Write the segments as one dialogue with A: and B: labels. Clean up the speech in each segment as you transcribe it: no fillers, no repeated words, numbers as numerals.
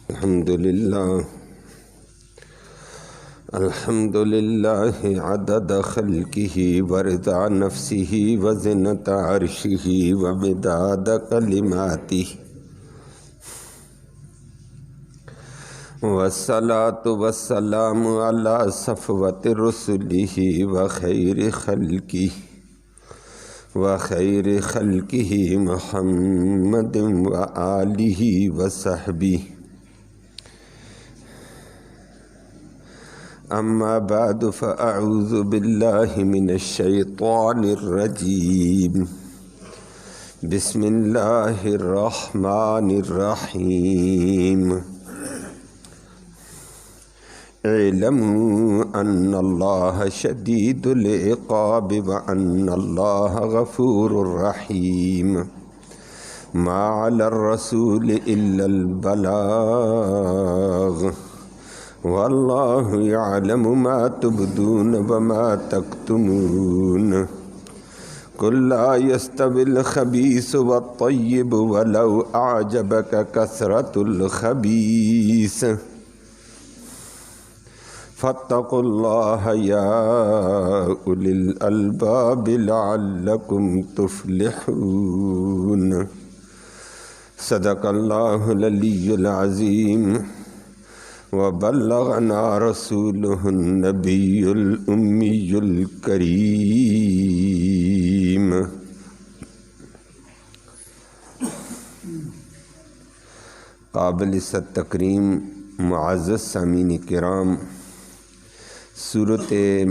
A: الحمد للہ عدد خلقہ ورضا نفسہ وزنۃ عرشہ ومداد کلماتہ والصلاة والسلام علی صفوۃ رسلہ وخیر خلقہ محمد وآلہ وصحبہ اما بعد فاعوذ باللہ من الشیطان الرجیم بسم اللہ الرحمن الرحیم اعلموا ان اللہ شدید العقاب وان اللہ غفور رحیم ما علی الرسول الا البلاغ واللہ یعلم ما تبدون وما تکتمون قل لا يستوي الخبيث والطيب ولو أعجبك كثرة الخبيث فاتقوا الله يا أولي الألباب لعلكم تفلحون صدق الله العلي العظيم وبلغنا رسوله النبي الأمي الكريم قابل تکریم معزز سامعین کرام، سورۃ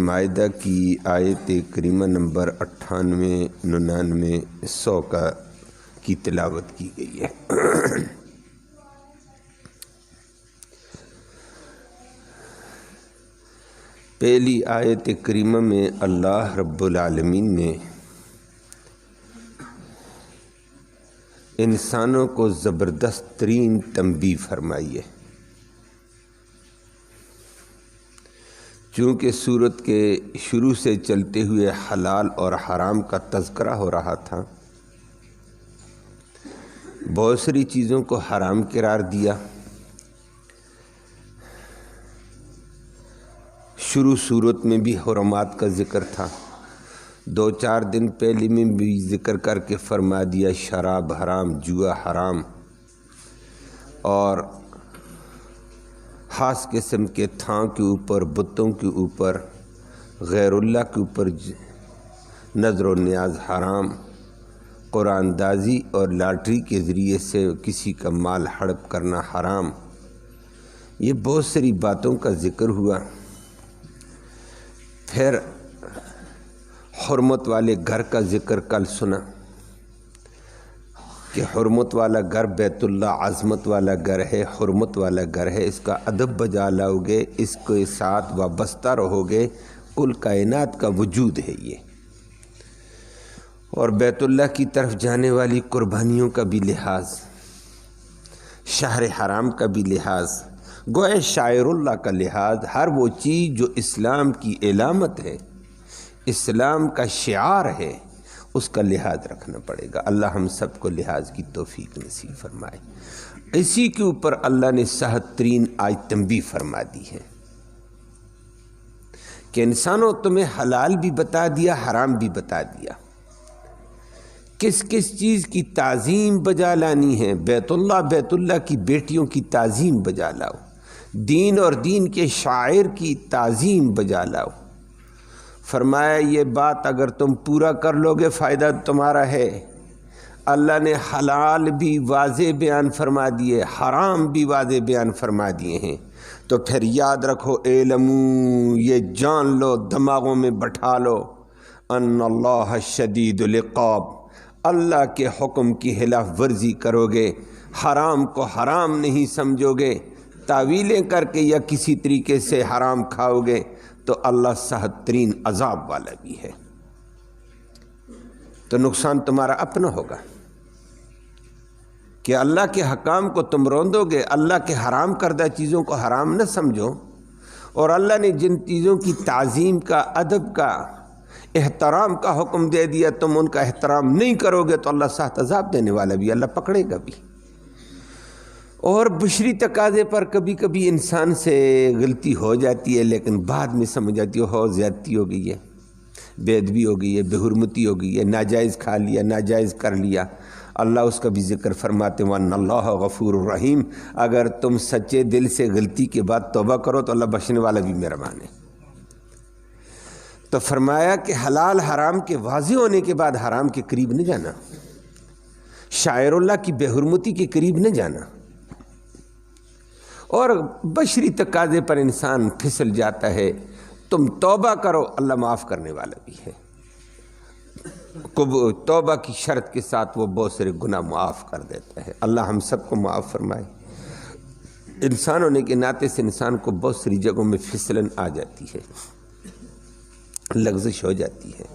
A: مائدہ کی آیت کریمہ نمبر 98، 99، 100 کی تلاوت کی گئی ہے۔ پہلی آیت کریمہ میں اللہ رب العالمین نے انسانوں کو زبردست ترین تنبیہ فرمائی ہے۔ چونکہ سورت کے شروع سے چلتے ہوئے حلال اور حرام کا تذکرہ ہو رہا تھا، بہت ساری چیزوں کو حرام قرار دیا۔ شروع صورت میں بھی حرمات کا ذکر تھا، 2-4 دن پہلے میں بھی ذکر کر کے فرما دیا شراب حرام، جوا حرام، اور خاص قسم کے تھان کے اوپر، بتوں کے اوپر، غیر اللہ کے اوپر نظر و نیاز حرام، قرآن دازی اور لاٹری کے ذریعے سے کسی کا مال ہڑپ کرنا حرام۔ یہ بہت ساری باتوں کا ذکر ہوا۔ پھر حرمت والے گھر کا ذکر کل سنا کہ حرمت والا گھر بیت اللہ عظمت والا گھر ہے، حرمت والا گھر ہے، اس کا ادب بجا لاؤ گے، اس کے ساتھ وابستہ رہو گے، کل کائنات کا وجود ہے یہ۔ اور بیت اللہ کی طرف جانے والی قربانیوں کا بھی لحاظ، شہر حرام کا بھی لحاظ، گوئے شاعر اللہ کا لحاظ، ہر وہ چیز جو اسلام کی علامت ہے، اسلام کا شعار ہے، اس کا لحاظ رکھنا پڑے گا۔ اللہ ہم سب کو لحاظ کی توفیق نصیب فرمائے۔ اسی کے اوپر اللہ نے سخت ترین آج تنبیہ فرما دی ہے کہ انسانوں تمہیں حلال بھی بتا دیا، حرام بھی بتا دیا، کس کس چیز کی تعظیم بجا لانی ہے۔ بیت اللہ کی بیٹیوں کی تعظیم بجا لاؤ، دین اور دین کے شاعر کی تعظیم بجا لاؤ۔ فرمایا یہ بات اگر تم پورا کر لو گے فائدہ تمہارا ہے۔ اللہ نے حلال بھی واضح بیان فرما دیے، حرام بھی واضح بیان فرما دیے ہیں، تو پھر یاد رکھو، اعلموا، یہ جان لو، دماغوں میں بٹھا لو، ان اللہ شدید العقاب، اللہ کے حکم کی خلاف ورزی کرو گے، حرام کو حرام نہیں سمجھو گے، تعویلیں کر کے یا کسی طریقے سے حرام کھاؤ گے تو اللہ سخت ترین عذاب والا بھی ہے، تو نقصان تمہارا اپنا ہوگا کہ اللہ کے حکام کو تم روندو گے، اللہ کے حرام کردہ چیزوں کو حرام نہ سمجھو، اور اللہ نے جن چیزوں کی تعظیم کا، ادب کا، احترام کا حکم دے دیا، تم ان کا احترام نہیں کرو گے تو اللہ سخت عذاب دینے والا بھی، اللہ پکڑے گا بھی۔ اور بشری تقاضے پر کبھی کبھی انسان سے غلطی ہو جاتی ہے، لیکن بعد میں سمجھ آتی ہو زیادتی ہو گئی ہے، بے ادبی ہو گئی ہے، بے حرمتی ہو گئی ہے، ناجائز کھا لیا، ناجائز کر لیا۔ اللہ اس کا بھی ذکر فرماتے ہیں وَأَنَّ اللَّهَ غَفُورٌ رَحِيمٌ، اگر تم سچے دل سے غلطی کے بعد توبہ کرو تو اللہ بخشنے والا بھی مہربان ہے۔ تو فرمایا کہ حلال حرام کے واضح ہونے کے بعد حرام کے قریب نہ جانا، شاعر اللہ کی بے حرمتی کے قریب نہ جانا، اور بشری تقاضے پر انسان پھسل جاتا ہے۔ تم توبہ کرو، اللہ معاف کرنے والا بھی ہے، توبہ کی شرط کے ساتھ وہ بہت سارے گناہ معاف کر دیتا ہے۔ اللہ ہم سب کو معاف فرمائے۔ انسان ہونے کے ناطے سے انسان کو بہت ساری جگہوں میں پھسلن آ جاتی ہے، لغزش ہو جاتی ہے۔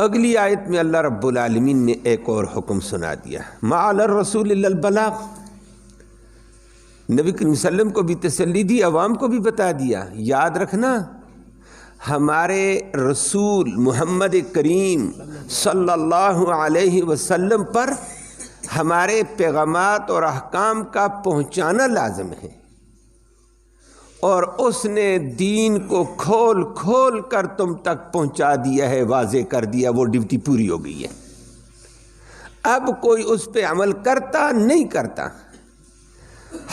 A: اگلی آیت میں اللہ رب العالمین نے ایک اور حکم سنا دیا، ما علی الرسول الا البلاغ۔ نبی کریم صلی اللہ علیہ وسلم کو بھی تسلی دی، عوام کو بھی بتا دیا، یاد رکھنا ہمارے رسول محمد کریم صلی اللہ علیہ وسلم پر ہمارے پیغامات اور احکام کا پہنچانا لازم ہے، اور اس نے دین کو کھول کھول کر تم تک پہنچا دیا ہے، واضح کر دیا، وہ ڈیوٹی پوری ہو گئی ہے۔ اب کوئی اس پہ عمل کرتا نہیں کرتا،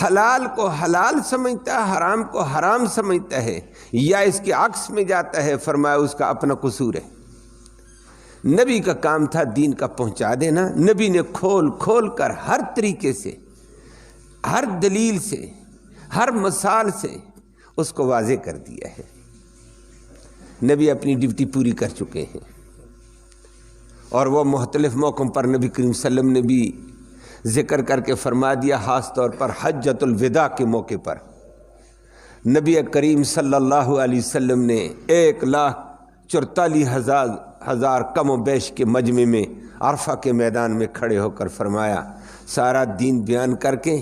A: حلال کو حلال سمجھتا ہے، حرام کو حرام سمجھتا ہے، یا اس کے عکس میں جاتا ہے، فرمایا اس کا اپنا قصور ہے۔ نبی کا کام تھا دین کا پہنچا دینا، نبی نے کھول کھول کر ہر طریقے سے، ہر دلیل سے، ہر مثال سے اس کو واضح کر دیا ہے۔ نبی اپنی ڈیوٹی پوری کر چکے ہیں، اور وہ مختلف موقعوں پر نبی کریم صلی اللہ علیہ وسلم نے بھی ذکر کر کے فرما دیا، خاص طور پر حجۃ الوداع کے موقع پر نبی کریم صلی اللہ علیہ وسلم نے 1,44,000 کم و بیش کے مجمع میں عرفہ کے میدان میں کھڑے ہو کر فرمایا، سارا دین بیان کر کے،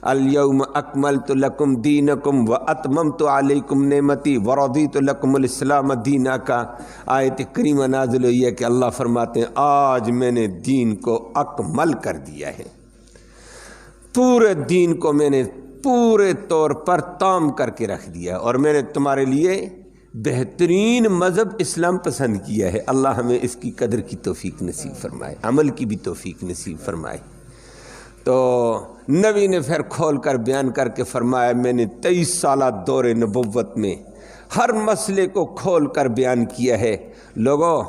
A: الیوم اکملت لکم دینکم واتممت علیکم نعمتی ورضیت لکم الاسلام دینا کا آیت کریمہ نازل ہوئی ہے کہ اللہ فرماتے ہیں آج میں نے دین کو اکمل کر دیا ہے، پورے دین کو میں نے پورے طور پر تام کر کے رکھ دیا، اور میں نے تمہارے لیے بہترین مذہب اسلام پسند کیا ہے۔ اللہ ہمیں اس کی قدر کی توفیق نصیب فرمائے، عمل کی بھی توفیق نصیب فرمائے۔ تو نبی نے پھر کھول کر بیان کر کے فرمایا، میں نے 23 سالہ دور نبوت میں ہر مسئلے کو کھول کر بیان کیا ہے۔ لوگو،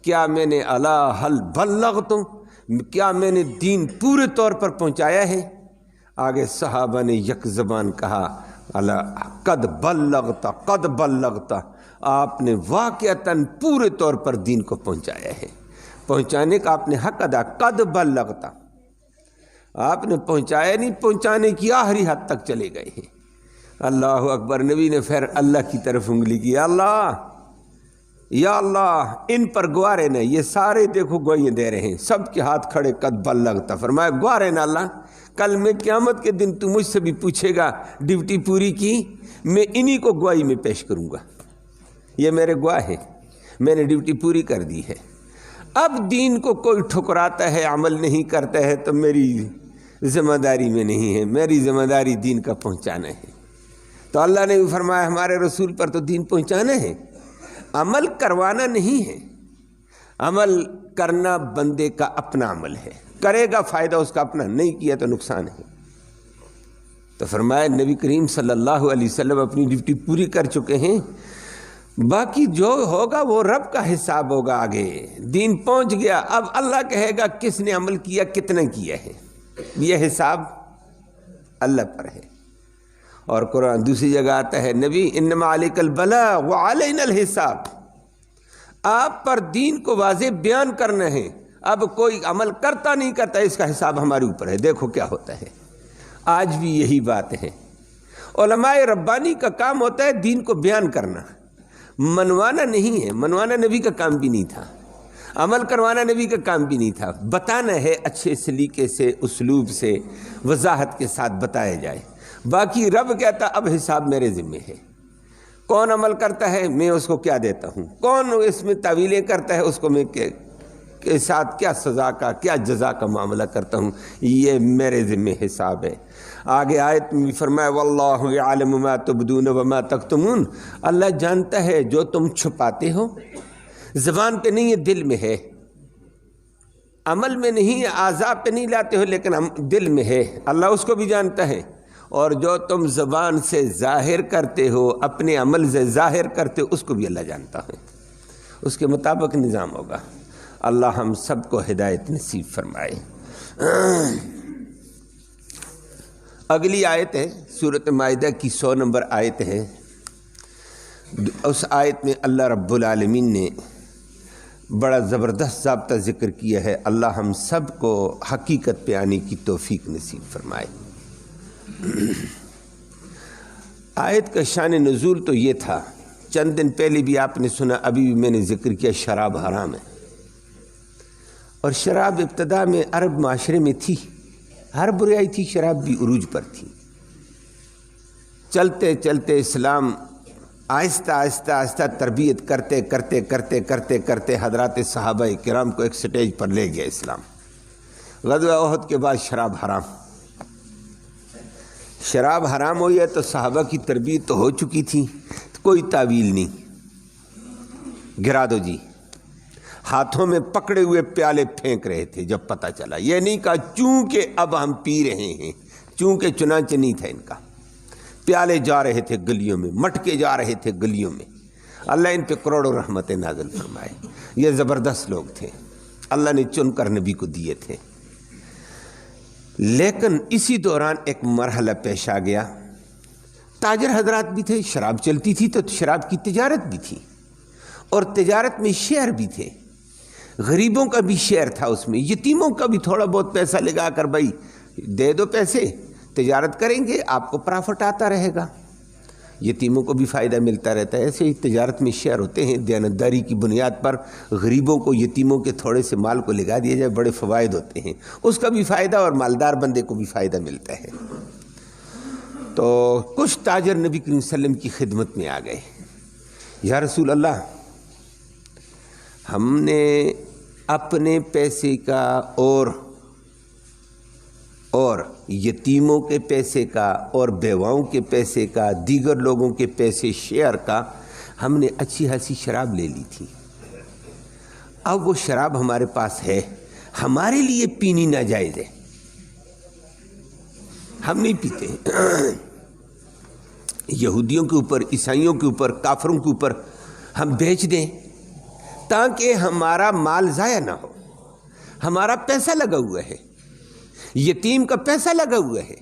A: کیا میں نے الا حل بلغتم، کیا میں نے دین پورے طور پر پہنچایا ہے؟ آگے صحابہ نے یک زبان کہا، اللہ قد بلغتا، قد بلغتا، آپ نے واقعتاً پورے طور پر دین کو پہنچایا ہے، پہنچانے کا آپ نے حق ادا، قد بلغتا، آپ نے پہنچایا نہیں، پہنچانے کی آخری حد تک چلے گئے ہیں۔ اللہ اکبر۔ نبی نے پھر اللہ کی طرف انگلی کی، اللہ یا اللہ ان پر گواہ رہنا، یہ سارے دیکھو گواہیاں دے رہے ہیں، سب کے ہاتھ کھڑے، قد بلغتا، فرمایا گواہ رہنا اللہ، کل میں قیامت کے دن تو مجھ سے بھی پوچھے گا ڈیوٹی پوری کی، میں انہی کو گواہی میں پیش کروں گا، یہ میرے گواہ ہیں، میں نے ڈیوٹی پوری کر دی ہے۔ اب دین کو کوئی ٹھکراتا ہے، عمل نہیں کرتا ہے، تو میری ذمہ داری میں نہیں ہے، میری ذمہ داری دین کا پہنچانا ہے۔ تو اللہ نے بھی فرمایا ہمارے رسول پر تو دین پہنچانا ہے، عمل کروانا نہیں ہے۔ عمل کرنا بندے کا اپنا عمل ہے، کرے گا فائدہ اس کا اپنا، نہیں کیا تو نقصان ہے۔ تو فرمایا نبی کریم صلی اللہ علیہ وسلم اپنی ڈیوٹی پوری کر چکے ہیں، باقی جو ہوگا وہ رب کا حساب ہوگا۔ آگے دین پہنچ گیا، اب اللہ کہے گا کس نے عمل کیا، کتنا کیا ہے، یہ حساب اللہ پر ہے۔ اور قرآن دوسری جگہ آتا ہے، نبی انما علیک البلاغ وعلینا الحساب، آپ پر دین کو واضح بیان کرنا ہے، اب کوئی عمل کرتا نہیں کرتا، اس کا حساب ہمارے اوپر ہے، دیکھو کیا ہوتا ہے۔ آج بھی یہی بات ہے، علماء ربانی کا کام ہوتا ہے دین کو بیان کرنا، منوانا نہیں ہے، منوانا نبی کا کام بھی نہیں تھا، عمل کروانا نبی کا کام بھی نہیں تھا، بتانا ہے اچھے سلیقے سے، اسلوب سے، وضاحت کے ساتھ بتایا جائے۔ باقی رب کہتا اب حساب میرے ذمہ ہے، کون عمل کرتا ہے میں اس کو کیا دیتا ہوں، کون اس میں تعویلیں کرتا ہے اس کو میں کے ساتھ کیا سزا کا کیا جزا کا معاملہ کرتا ہوں، یہ میرے ذمہ حساب ہے۔ آگے آیت میں فرمایا واللہ یعلم ما تبدون وما تکتمون، اللہ جانتا ہے جو تم چھپاتے ہو، زبان پہ نہیں ہے دل میں ہے، عمل میں نہیں ہے، اعضاء پہ نہیں لاتے ہو لیکن دل میں ہے، اللہ اس کو بھی جانتا ہے، اور جو تم زبان سے ظاہر کرتے ہو، اپنے عمل سے ظاہر کرتے ہو، اس کو بھی اللہ جانتا ہے، اس کے مطابق نظام ہوگا۔ اللہ ہم سب کو ہدایت نصیب فرمائے۔ اگلی آیت ہے سورۃ مائدہ کی 100 نمبر آیت ہے۔ اس آیت میں اللہ رب العالمین نے بڑا زبردست ضابطہ ذکر کیا ہے، اللہ ہم سب کو حقیقت پہ آنے کی توفیق نصیب فرمائے۔ آیت کا شان نزول تو یہ تھا، چند دن پہلے بھی آپ نے سنا، ابھی بھی میں نے ذکر کیا، شراب حرام ہے، اور شراب ابتدا میں عرب معاشرے میں تھی، ہر برائی تھی، شراب بھی عروج پر تھی۔ چلتے چلتے اسلام آہستہ آہستہ آہستہ تربیت کرتے کرتے کرتے کرتے کرتے حضرات صحابہ کرام کو ایک سٹیج پر لے گیا اسلام۔ غزوہ احد کے بعد شراب حرام، شراب حرام ہوئی ہے تو صحابہ کی تربیت تو ہو چکی تھی، کوئی تعویل نہیں، گرا دو جی۔ ہاتھوں میں پکڑے ہوئے پیالے پھینک رہے تھے جب پتہ چلا، یہ نہیں کہا چونکہ اب ہم پی رہے ہیں، چونکہ چنانچہ نہیں تھا ان کا، پیالے جا رہے تھے گلیوں میں، مٹکے جا رہے تھے گلیوں میں۔ اللہ ان پہ کروڑوں رحمتیں نازل فرمائے، یہ زبردست لوگ تھے، اللہ نے چن کر نبی کو دیے تھے۔ لیکن اسی دوران ایک مرحلہ پیش آ گیا، تاجر حضرات بھی تھے، شراب چلتی تھی تو شراب کی تجارت بھی تھی، اور تجارت میں شیئر بھی تھے، غریبوں کا بھی شیئر تھا اس میں، یتیموں کا بھی تھوڑا بہت پیسہ لگا کر بھائی دے دو پیسے، تجارت کریں گے آپ کو پرافٹ آتا رہے گا، یتیموں کو بھی فائدہ ملتا رہتا ہے۔ ایسے ہی تجارت میں شیئر ہوتے ہیں، دیانتداری کی بنیاد پر غریبوں کو، یتیموں کے تھوڑے سے مال کو لگا دیا جائے، بڑے فوائد ہوتے ہیں، اس کا بھی فائدہ اور مالدار بندے کو بھی فائدہ ملتا ہے۔ تو کچھ تاجر نبی کریم صلی اللہ علیہ وسلم کی خدمت میں آ گئے، یا رسول اللہ ہم نے اپنے پیسے کا اور یتیموں کے پیسے کا اور بیواؤں کے پیسے کا، دیگر لوگوں کے پیسے شیئر کا، ہم نے اچھی خاصی شراب لے لی تھی، اب وہ شراب ہمارے پاس ہے، ہمارے لیے پینی ناجائز ہے، ہم نہیں پیتے۔ یہودیوں کے اوپر، عیسائیوں کے اوپر، کافروں کے اوپر ہم بیچ دیں تاکہ ہمارا مال ضائع نہ ہو، ہمارا پیسہ لگا ہوا ہے، یتیم کا پیسہ لگا ہوا ہے،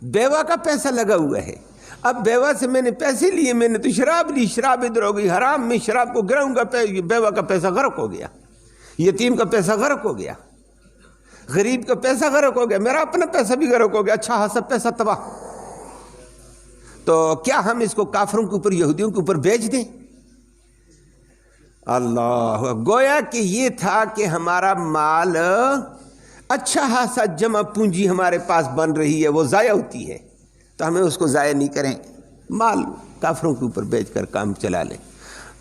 A: بیوہ کا پیسہ لگا ہوا ہے، اب بیوہ سے میں نے پیسے لیے، میں نے تو شراب لی، شراب ادھر ہو گئی حرام، میں شراب کو گراؤں گا، بیوہ کا پیسہ غرق ہو گیا، یتیم کا پیسہ غرق ہو گیا، غریب کا پیسہ غرق ہو گیا، میرا اپنا پیسہ بھی غرق ہو گیا، اچھا سب پیسہ تباہ۔ تو کیا ہم اس کو کافروں کے اوپر، یہودیوں کے اوپر بیچ دیں؟ اللہ، گویا کہ یہ تھا کہ ہمارا مال، اچھا خاصا جمع پونجی ہمارے پاس بن رہی ہے، وہ ضائع ہوتی ہے، تو ہمیں اس کو ضائع نہیں کریں، مال کافروں کے اوپر بیچ کر کام چلا لیں۔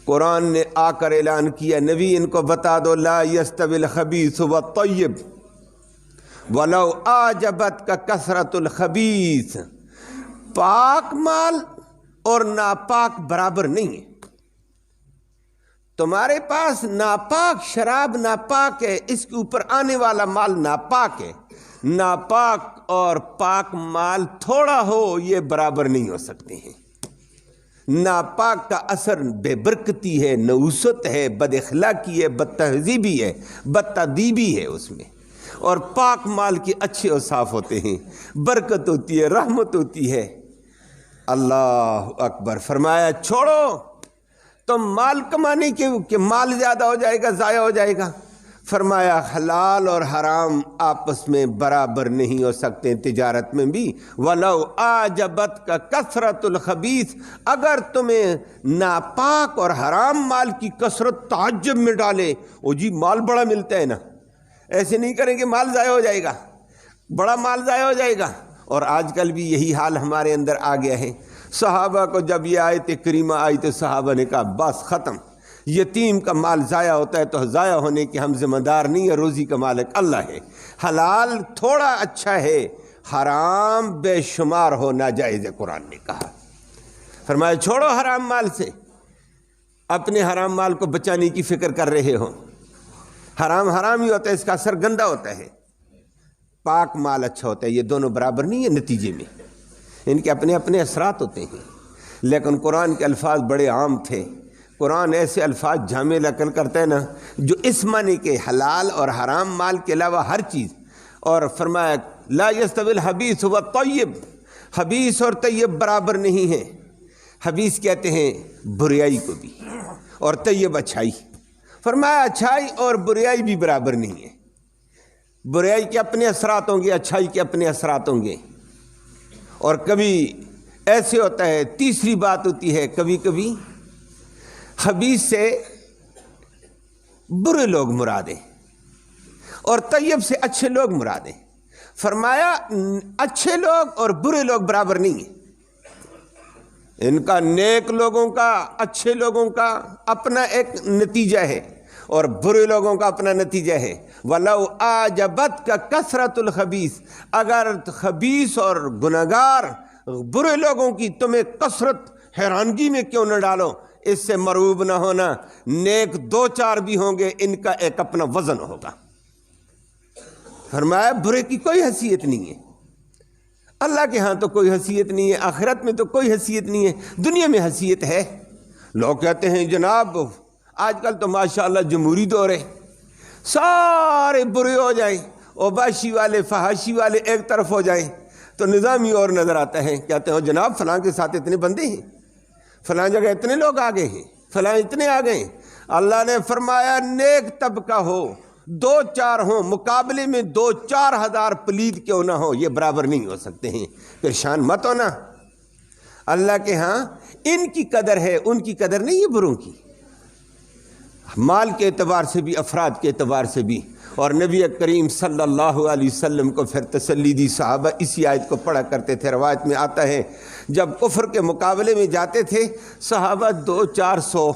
A: قرآن نے آ کر اعلان کیا، نبی ان کو بتا دو، لا یستوی الخبیث والطیب ولو اعجبتک کثرت الخبیث، پاک مال اور ناپاک برابر نہیں ہے، تمہارے پاس ناپاک شراب ناپاک ہے، اس کے اوپر آنے والا مال ناپاک ہے، ناپاک اور پاک مال تھوڑا ہو یہ برابر نہیں ہو سکتے ہیں۔ ناپاک کا اثر بے برکتی ہے، نحوست ہے، بد اخلاقی ہے، بد تہذیبی ہے، بد تادیبی ہے اس میں، اور پاک مال کے اچھے اور صاف ہوتے ہیں، برکت ہوتی ہے، رحمت ہوتی ہے۔ اللہ اکبر، فرمایا چھوڑو تم مال کمانے کے کہ مال زیادہ ہو جائے گا، ضائع ہو جائے گا، فرمایا حلال اور حرام آپس میں برابر نہیں ہو سکتے تجارت میں بھی۔ وَلَوْ أَعْجَبَتْكَ كَثْرَةُ الْخَبِيثِ، اگر تمہیں ناپاک اور حرام مال کی کثرت تعجب میں ڈالے، او جی مال بڑا ملتا ہے نا، ایسے نہیں کریں کہ مال ضائع ہو جائے گا، بڑا مال ضائع ہو جائے گا۔ اور آج کل بھی یہی حال ہمارے اندر آ گیا ہے۔ صحابہ کو جب یہ آیت کریمہ آئی تو صحابہ نے کہا بس ختم، یتیم کا مال ضائع ہوتا ہے تو ضائع ہونے کے ہم ذمہ دار نہیں ہے، روزی کا مالک اللہ ہے۔ حلال تھوڑا اچھا ہے، حرام بے شمار ہو ناجائز ہے، قرآن نے کہا۔ فرمایا چھوڑو حرام مال سے، اپنے حرام مال کو بچانے کی فکر کر رہے ہو۔ حرام حرام ہی ہوتا ہے، اس کا اثر گندا ہوتا ہے، پاک مال اچھا ہوتا ہے، یہ دونوں برابر نہیں ہے نتیجے میں، ان کے اپنے اپنے اثرات ہوتے ہیں۔ لیکن قرآن کے الفاظ بڑے عام تھے، قرآن ایسے الفاظ جامع نقل کرتا ہے نا جو اس معنی کے حلال اور حرام مال کے علاوہ ہر چیز، اور فرمایا لا یستوی الخبیث والطیب، خبیث اور طیب برابر نہیں ہیں۔ خبیث کہتے ہیں بریائی کو بھی، اور طیب اچھائی۔ فرمایا اچھائی اور بریائی بھی برابر نہیں ہے، بریائی کے اپنے اثرات ہوں گے، اچھائی کے اپنے اثرات ہوں گے۔ اور کبھی ایسے ہوتا ہے، تیسری بات ہوتی ہے، کبھی کبھی خبیث سے برے لوگ مراد ہیں اور طیب سے اچھے لوگ مراد ہیں۔ فرمایا اچھے لوگ اور برے لوگ برابر نہیں ہیں، ان کا نیک لوگوں کا، اچھے لوگوں کا اپنا ایک نتیجہ ہے اور برے لوگوں کا اپنا نتیجہ ہے۔ وَلَوْ أَعْجَبَتْكَ كَثْرَةُ الْخَبِيثِ، اگر خبیث اور گنہگار برے لوگوں کی تمہیں کثرت حیرانگی میں کیوں نہ ڈالو، اس سے مرعوب نہ ہونا، نیک دو چار بھی ہوں گے، ان کا ایک اپنا وزن ہوگا۔ فرمایا برے کی کوئی حیثیت نہیں ہے، اللہ کے ہاں تو کوئی حیثیت نہیں ہے، آخرت میں تو کوئی حیثیت نہیں ہے، دنیا میں حیثیت ہے۔ لوگ کہتے ہیں جناب آج کل تو ماشاءاللہ جمہوری دور ہے، سارے برے ہو جائیں، اوباشی والے فحاشی والے ایک طرف ہو جائیں تو نظامی اور نظر آتا ہے۔ کہتے ہیں جناب فلاں کے ساتھ اتنے بندے ہیں، فلاں جگہ اتنے لوگ آگے ہیں، فلاں اتنے آگے ہیں۔ اللہ نے فرمایا نیک طبقہ ہو، دو چار ہوں، مقابلے میں 2-4 ہزار پلید کیوں نہ ہو، یہ برابر نہیں ہو سکتے ہیں، پریشان مت ہونا۔ اللہ کے ہاں ان کی قدر ہے، ان کی قدر نہیں ہے بروں کی، مال کے اعتبار سے بھی، افراد کے اعتبار سے بھی۔ اور نبی کریم صلی اللہ علیہ وسلم کو پھر تسلی دی، صحابہ اسی آیت کو پڑھا کرتے تھے۔ روایت میں آتا ہے جب کفر کے مقابلے میں جاتے تھے صحابہ 200-400،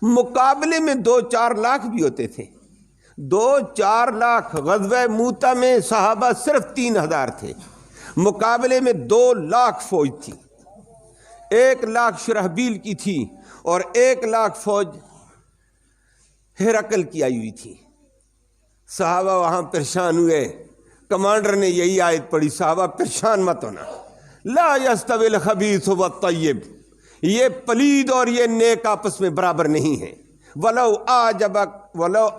A: مقابلے میں 2-4 لاکھ بھی ہوتے تھے، 2-4 لاکھ۔ غزوہ موتہ میں صحابہ صرف 3000 تھے، مقابلے میں 2 لاکھ فوج تھی، 1 لاکھ شرحبیل کی تھی اور 1 لاکھ فوج ہرقل کی آئی ہوئی تھی۔ صحابہ وہاں پریشان ہوئے، کمانڈر نے یہی آیت پڑھی، صحابہ پریشان مت ہونا، لا یستوی الخبیث والطیب، یہ پلید اور یہ نیک آپس میں برابر نہیں ہے۔ وَلَوْ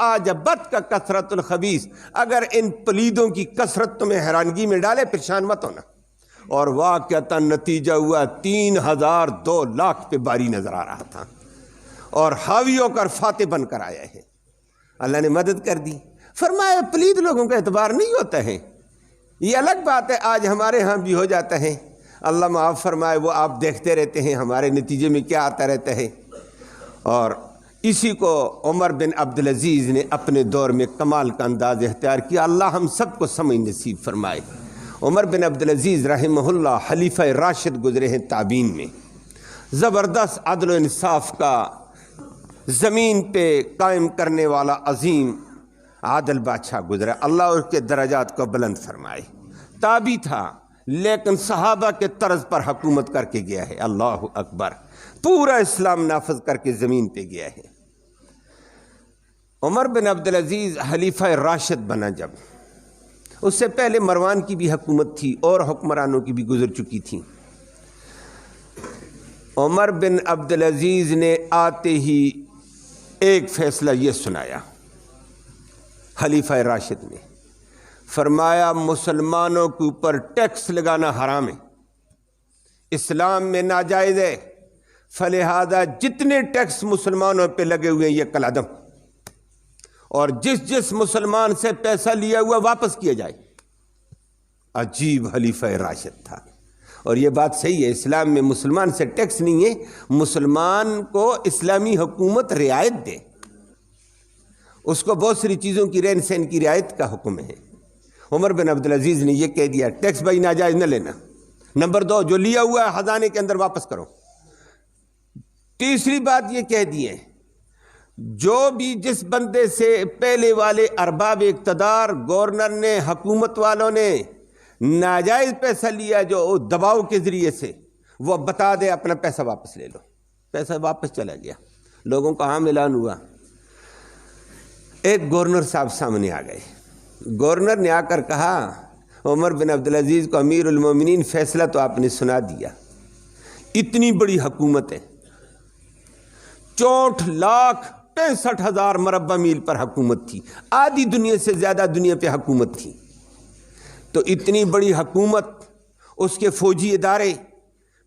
A: أَعْجَبَتْكَ كَثْرَةُ الْخَبِيثِ، اگر ان پلیدوں کی کثرت تمہیں حیرانگی میں ڈالے پریشان مت ہونا۔ اور واقعتاً نتیجہ ہوا 3000 لاکھ پہ باری نظر آ رہا تھا اور حاوی ہو کر فاتح بن کر آیا ہے، اللہ نے مدد کر دی۔ فرمایا پلید لوگوں کا اعتبار نہیں ہوتا ہے، یہ الگ بات ہے، آج ہمارے ہاں بھی ہو جاتا ہے، اللہ معاف فرمائے، وہ آپ دیکھتے رہتے ہیں ہمارے نتیجے میں کیا آتا رہتا ہے۔ اور اسی کو عمر بن عبدالعزیز نے اپنے دور میں کمال کا انداز اختیار کیا، اللہ ہم سب کو سمجھ نصیب فرمائے۔ عمر بن عبدالعزیز رحمہ اللہ خلیفہ راشد گزرے ہیں تابعین میں، زبردست عدل و انصاف کا زمین پہ قائم کرنے والا عظیم عادل بادشاہ گزرا، اللہ اس کے درجات کو بلند فرمائے۔ تابعی تھا لیکن صحابہ کے طرز پر حکومت کر کے گیا ہے، اللہ اکبر، پورا اسلام نافذ کر کے زمین پہ گیا ہے۔ عمر بن عبدالعزیز خلیفہ راشد بنا جب، اس سے پہلے مروان کی بھی حکومت تھی اور حکمرانوں کی بھی گزر چکی تھی۔ عمر بن عبدالعزیز نے آتے ہی ایک فیصلہ یہ سنایا خلیفہ راشد نے، فرمایا مسلمانوں کے اوپر ٹیکس لگانا حرام ہے، اسلام میں ناجائز ہے، فلہذا جتنے ٹیکس مسلمانوں پہ لگے ہوئے ہیں یہ کالعدم، اور جس مسلمان سے پیسہ لیا ہوا واپس کیا جائے۔ عجیب خلیفہ راشد تھا، اور یہ بات صحیح ہے، اسلام میں مسلمان سے ٹیکس نہیں ہے، مسلمان کو اسلامی حکومت رعایت دے، اس کو بہت ساری چیزوں کی رہن سہن کی رعایت کا حکم ہے۔ عمر بن عبدالعزیز نے یہ کہہ دیا ٹیکس بھائی ناجائز نہ لینا، نمبر 2 جو لیا ہوا ہے خزانے کے اندر واپس کرو، تیسری بات یہ کہہ دی ہے جو بھی جس بندے سے پہلے والے ارباب اقتدار، گورنر نے، حکومت والوں نے ناجائز پیسہ لیا جو دباؤ کے ذریعے سے، وہ بتا دے اپنا پیسہ واپس لے لو. پیسہ واپس چلا گیا. لوگوں کا عام اعلان ہوا. ایک گورنر صاحب سامنے آ گئے. گورنر نے آ کر کہا عمر بن عبدالعزیز کو امیر المومنین فیصلہ تو آپ نے سنا دیا. اتنی بڑی حکومت ہے، 64,65,000 مربع میل پر حکومت تھی، آدھی دنیا سے زیادہ دنیا پہ حکومت تھی. تو اتنی بڑی حکومت، اس کے فوجی ادارے،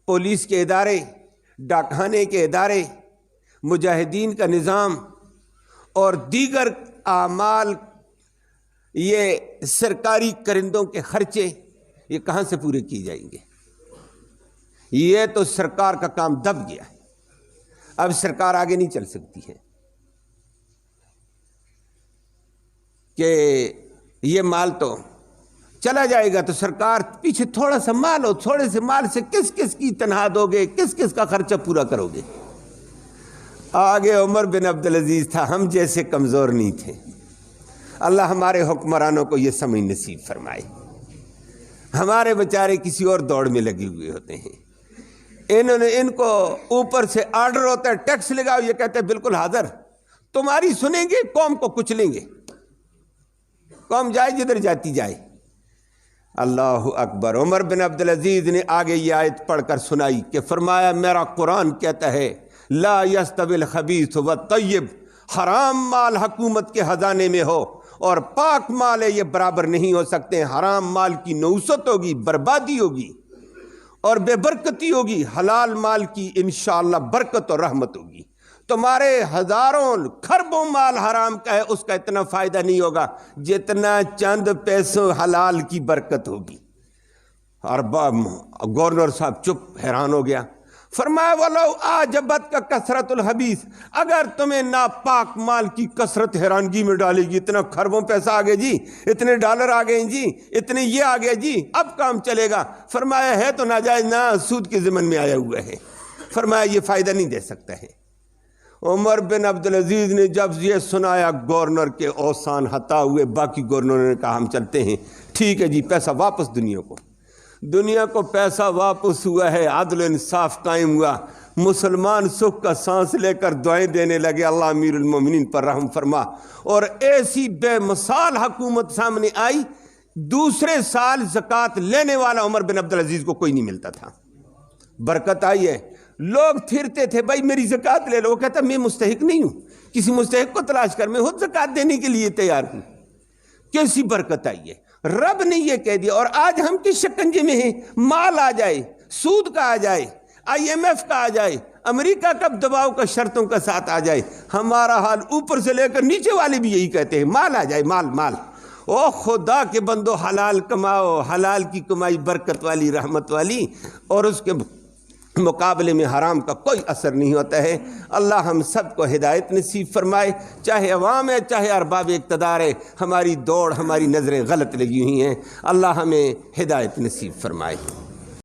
A: پولیس کے ادارے، ڈاکخانے کے ادارے، مجاہدین کا نظام اور دیگر اعمال، یہ سرکاری کرندوں کے خرچے، یہ کہاں سے پورے کیے جائیں گے؟ یہ تو سرکار کا کام دب گیا ہے. اب سرکار آگے نہیں چل سکتی ہے کہ یہ مال تو چلا جائے گا تو سرکار پیچھے تھوڑا سا مال ہو، تھوڑے سے مال سے کس کس کی تنہا دو گے، کس کس کا خرچہ پورا کرو گے؟ آگے عمر بن عبدالعزیز تھا. ہم جیسے کمزور نہیں تھے. اللہ ہمارے حکمرانوں کو یہ سمجھ نصیب فرمائے. ہمارے بیچارے کسی اور دوڑ میں لگے ہوئے ہوتے ہیں. ان کو اوپر سے آرڈر ہوتا ہے ٹیکس لگاؤ، یہ کہتے ہیں بالکل حاضر، تمہاری سنیں گے، قوم کو کچلیں گے، قوم جائے جدھر جاتی جائے. اللہ اکبر. عمر بن عبدالعزیز نے آگے یہ آیت پڑھ کر سنائی کہ فرمایا میرا قرآن کہتا ہے لا یستوی الخبیث والطیب، حرام مال حکومت کے خزانے میں ہو اور پاک مال ہے، یہ برابر نہیں ہو سکتے. حرام مال کی نوست ہوگی، بربادی ہوگی اور بے برکتی ہوگی. حلال مال کی انشاءاللہ برکت اور رحمت ہوگی. تمہارے ہزاروں کھربوں مال حرام کا ہے، اس کا اتنا فائدہ نہیں ہوگا جتنا چند پیسوں حلال کی برکت ہوگی. اور گورنر صاحب چپ، حیران ہو گیا. فرمایا وَلَوْ أَعْجَبَتْكَ كَثْرَةُ الْخَبِيثِ، اگر تمہیں ناپاک مال کی کثرت حیرانگی میں ڈالے گی، اتنا کھربوں پیسہ آ گئے جی، اتنے ڈالر آ گئے جی، اتنے یہ آ گئے جی، اب کام چلے گا. فرمایا ہے تو ناجائز، نہ سود کے ضمن میں آیا ہوا ہے. فرمایا یہ فائدہ نہیں دے سکتا ہے. عمر بن عبدالعزیز نے جب یہ سنایا، گورنر کے اوسان ہتا ہوئے. باقی گورنروں نے کہا ہم چلتے ہیں. ٹھیک ہے جی، پیسہ واپس دنیا کو پیسہ واپس ہوا ہے. عدل و انصاف قائم ہوا. مسلمان سکھ کا سانس لے کر دعائیں دینے لگے اللہ امیر المومنین پر رحم فرما. اور ایسی بے مثال حکومت سامنے آئی، دوسرے سال زکوٰۃ لینے والا عمر بن عبدالعزیز کو کوئی نہیں ملتا تھا. برکت آئی ہے. لوگ پھرتے تھے بھائی میری زکوٰۃ لے لو. وہ کہتا میں مستحق نہیں ہوں، کسی مستحق کو تلاش کر، میں خود زکوٰۃ دینے کے لیے تیار ہوں. کیسی برکت آئی ہے. رب نے یہ کہہ دیا. اور آج ہم کس شکنجے میں ہیں؟ مال آ جائے، سود کا آ جائے، IMF کا آ جائے، امریکہ کا دباؤ کا شرطوں کا ساتھ آ جائے. ہمارا حال اوپر سے لے کر نیچے والے بھی یہی کہتے ہیں مال آ جائے، مال مال. او خدا کے بندو، حلال کماؤ. حلال کی کمائی برکت والی، رحمت والی، اور اس کے مقابلے میں حرام کا کوئی اثر نہیں ہوتا ہے. اللہ ہم سب کو ہدایت نصیب فرمائے. چاہے عوام ہے، چاہے ارباب اقتدار ہے، ہماری دوڑ، ہماری نظریں غلط لگی ہوئی ہیں. اللہ ہمیں ہدایت نصیب فرمائے.